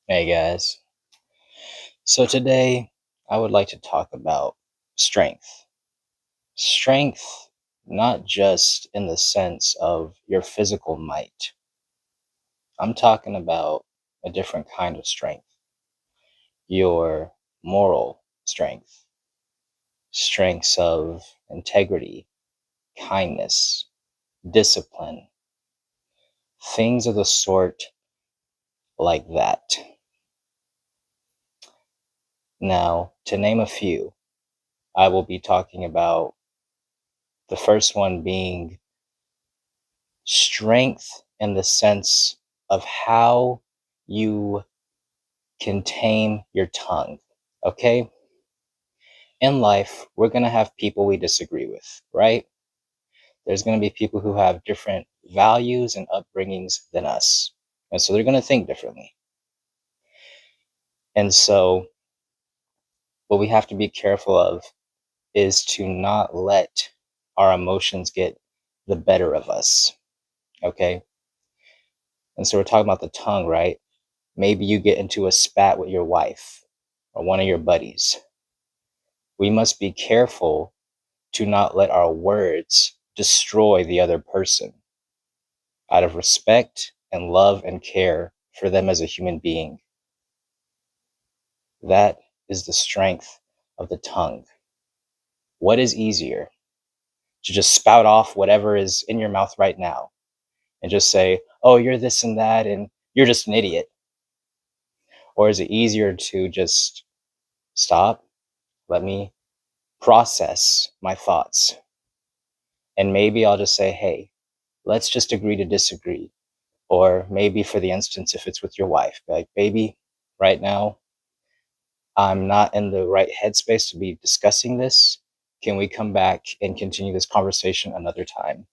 Hey guys. So today I would like to talk about strength. Strength, not just in the sense of your physical might. I'm talking about a different kind of strength. Your moral strength, strengths of integrity, kindness, discipline, things of the sort like that. Now, to name a few, I will be talking about the first one being strength in the sense of how you can tame your tongue. Okay? In life, we're going to have people we disagree with, right? There's going to be people who have different values and upbringings than us. And so they're going to think differently. And so, what we have to be careful of is to not let our emotions get the better of us. Okay? And so, we're talking about the tongue, right? Maybe you get into a spat with your wife or one of your buddies. We must be careful to not let our words destroy the other person out of respect and love and care for them as a human being. That is the strength of the tongue. What is easier? To just spout off whatever is in your mouth right now and just say, oh, you're this and that, and you're just an idiot? Or is it easier to just stop, let me process my thoughts, and maybe I'll just say, hey, let's just agree to disagree. Or maybe for the instance, if it's with your wife, be like, baby, right now, I'm not in the right headspace to be discussing this. Can we come back and continue this conversation another time?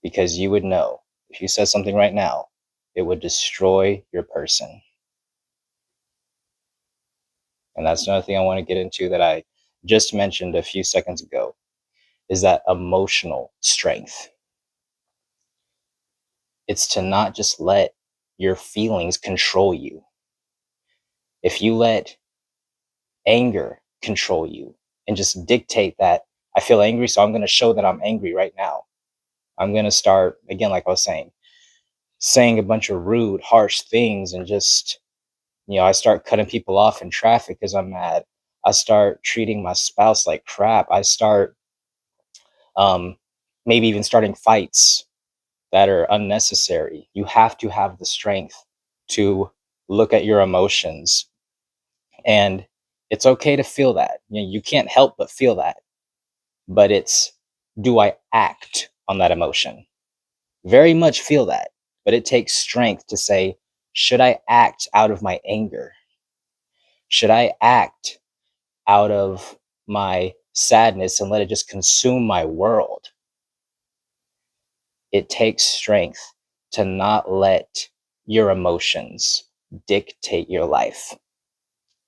Because you would know if you said something right now, it would destroy your person. And that's another thing I want to get into that I just mentioned a few seconds ago is that emotional strength. It's to not just let your feelings control you. If you let anger control you and just dictate that I feel angry, so I'm going to show that I'm angry right now. I'm going to start, again, like I was saying a bunch of rude, harsh things and just, I start cutting people off in traffic because I'm mad. I start treating my spouse like crap. I start um, maybe even starting fights that are unnecessary. You have to have the strength to look at your emotions. And it's okay to feel that. You can't help but feel that. But it's, do I act on that emotion? Very much feel that. But it takes strength to say, should I act out of my anger? Should I act out of my sadness and let it just consume my world? It takes strength to not let your emotions dictate your life.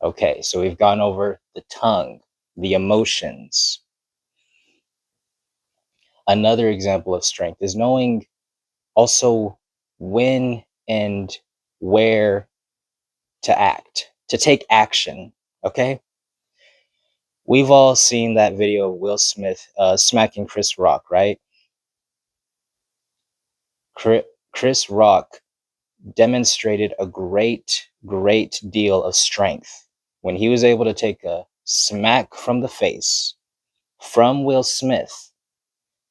Okay, so we've gone over the tongue, the emotions. Another example of strength is knowing also when and where to act, to take action. Okay, we've all seen that video of Will Smith smacking Chris Rock, right? Chris Rock demonstrated a great deal of strength when he was able to take a smack from the face from Will Smith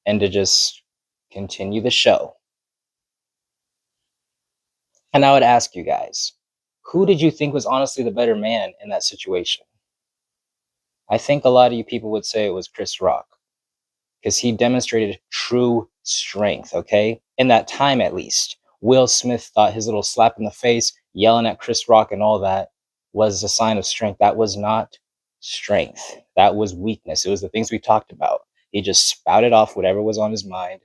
and to just continue the show. And I would ask you guys, who did you think was honestly the better man in that situation? I think a lot of you people would say it was Chris Rock because he demonstrated true strength, okay? In that time, at least. Will Smith thought his little slap in the face, yelling at Chris Rock and all that was a sign of strength. That was not strength. That was weakness. It was the things we talked about. He just spouted off whatever was on his mind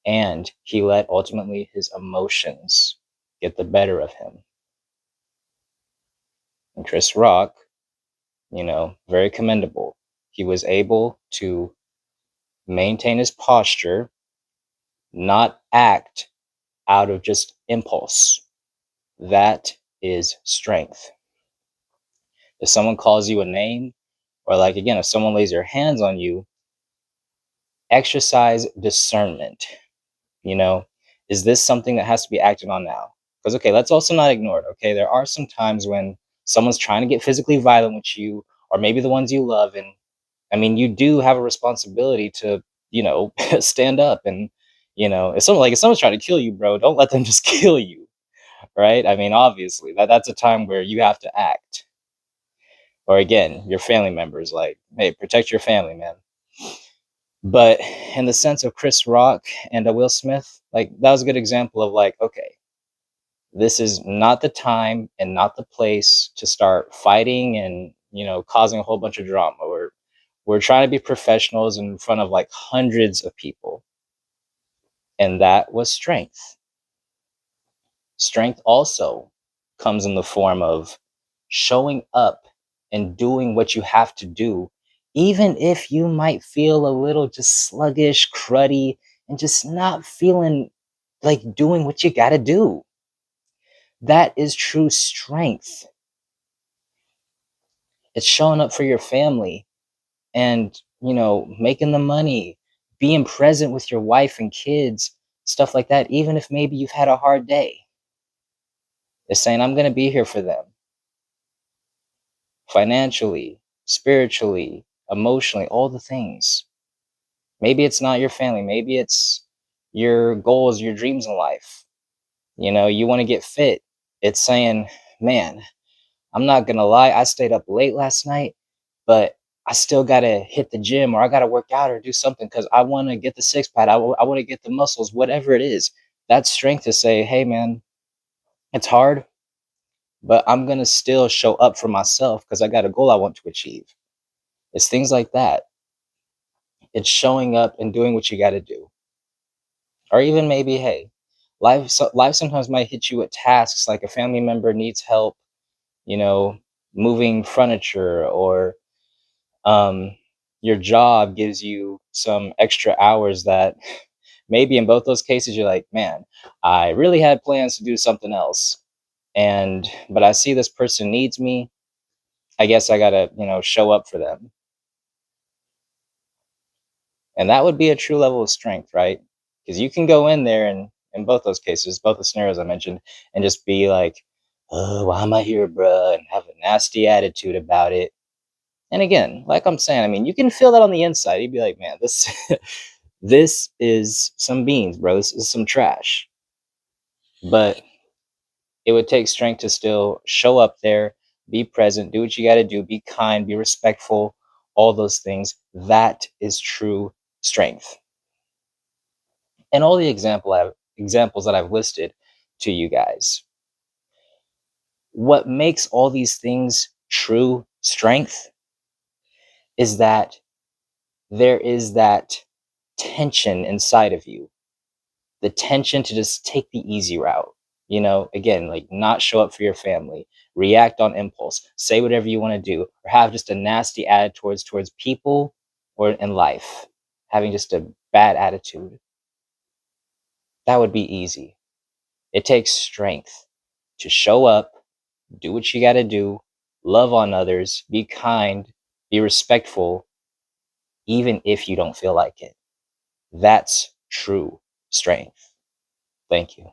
and he let ultimately his emotions get the better of him. And Chris Rock, very commendable. He was able to maintain his posture, not act out of just impulse. That is strength. If someone calls you a name, or like again, if someone lays their hands on you, exercise discernment. You know, is this something that has to be acted on now? Because, okay, let's also not ignore it. Okay, there are some times when someone's trying to get physically violent with you, or maybe the ones you love. And I mean, you do have a responsibility to, stand up. And, if someone's trying to kill you, bro, don't let them just kill you. Right. I mean, obviously, that's a time where you have to act. Or again, your family members, like, hey, protect your family, man. But in the sense of Chris Rock and Will Smith, like that was a good example of like, okay, this is not the time and not the place to start fighting and causing a whole bunch of drama. We're trying to be professionals in front of like hundreds of people, and that was strength. Strength also comes in the form of showing up and doing what you have to do, even if you might feel a little just sluggish, cruddy, and just not feeling like doing what you got to do. That is true strength. It's showing up for your family and, making the money, being present with your wife and kids, stuff like that, even if maybe you've had a hard day. It's saying, I'm going to be here for them financially, spiritually, emotionally, all the things. Maybe it's not your family, maybe it's your goals, your dreams in life. You want to get fit. It's saying, man, I'm not going to lie, I stayed up late last night, but I still got to hit the gym or I got to work out or do something because I want to get the six pack. I want to get the muscles, whatever it is. That's strength to say, hey, man, it's hard, but I'm going to still show up for myself because I got a goal I want to achieve. It's things like that. It's showing up and doing what you got to do. Or even maybe, hey, life sometimes might hit you with tasks like a family member needs help, you know, moving furniture, or um, your job gives you some extra hours that maybe in both those cases you're like, man, I really had plans to do something else. But I see this person needs me. I guess I gotta, show up for them. And that would be a true level of strength, right? Because you can go in there and in both those cases, both the scenarios I mentioned, and just be like, oh, why am I here, bruh? And have a nasty attitude about it. And again, like I'm saying, I mean, you can feel that on the inside. You'd be like, man, this this is some beans, bro. This is some trash. But it would take strength to still show up there, be present, do what you got to do, be kind, be respectful, all those things. That is true strength. And all the examples that I've listed to you guys. What makes all these things true strength is that there is that tension inside of you, the tension to just take the easy route. Again, like not show up for your family, react on impulse, say whatever you want to do, or have just a nasty attitude towards people or in life, having just a bad attitude. That would be easy. It takes strength to show up, do what you got to do, love on others, be kind, be respectful, even if you don't feel like it. That's true strength. Thank you.